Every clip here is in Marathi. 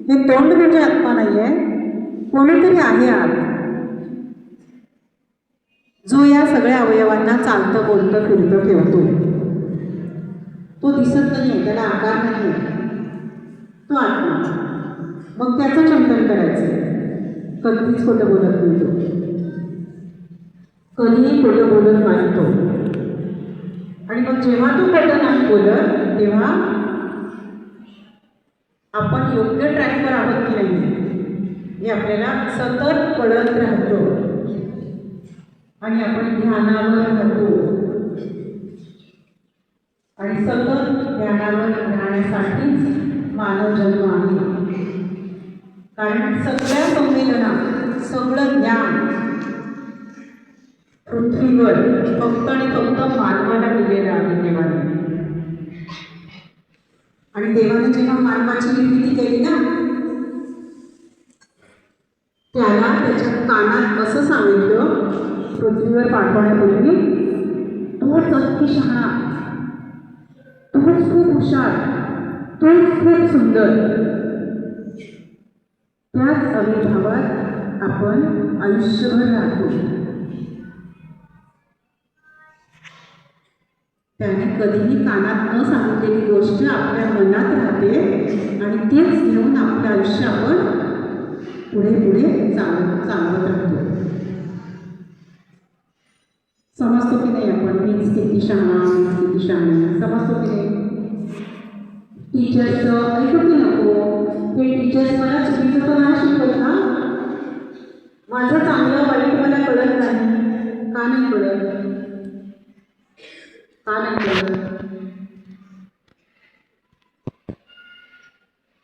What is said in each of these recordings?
हे तोंड म्हणजे आत्मा नाही आहे, कोणीतरी आहे आत, जो या सगळ्या अवयवांना चालतं बोलतं फिरतं ठेवतो. तो दिसत नाही आहे, त्याला आकार नाही आहे, तो आत्मा. मग त्याचं चिंतन करायचं. कधीच खोटं बोलत नाही तो, कधीही खोटं बोलत नाही तो. आणि मग जेव्हा तो खोटं नाही बोलत तेव्हा आपण योग्य ट्रॅकवर आहोत की नाही हे आपल्याला सतत कळत राहतो. आणि आपण ध्यानावर राहतो. आणि सतत ध्यानावर राहण्यासाठीच मानव जन्म आहे. कारण सगळ्या संवेदना, सगळं ज्ञान पृथ्वीवर फक्त आणि फक्त मानवाला दिलेलं आहे देवाने. आणि देवाने जेव्हा मानवाची निर्मिती केली ना, त्याला त्याच्या कानात असं सांगितलं पृथ्वीवर पाठवण्यापूर्वी, तोच अति शहाणा, तोच खूप हुशार, तोच खूप सुंदर. त्याच अविर्भावात आपण आयुष्यभर राहतो. त्याने कधीही कानात न सांगितलेली गोष्ट आपल्या मनात राहते आणि तेच घेऊन आपलं आयुष्य आपण पुढे पुढे चालवत राहतो. समजतो की नाही आपण, मीच किती शहाणा, मीच किती शहाणी, समजतो की नाही? टीचरचं ऐकू की नको, हे टीचर्स मला चुकीचं तर नाही शिकवत ना, माझं चांगलं वाईट मला कळत नाही. का नाही कळत? का नाही कळत?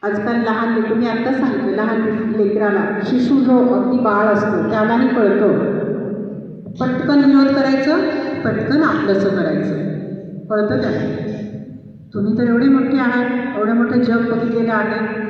आजकाल लहान लेकरं, मी आत्ता सांगितलं, लहान लेकराला, शिशू जो अगदी बाळ असतो त्यालाही कळतं. पटकन विरोध करायचं, पटकन आपलंसं करायचं, कळतं त्याला. तुम्ही तर एवढे मोठे आहात, एवढं मोठं जग बघितलेलं आहे,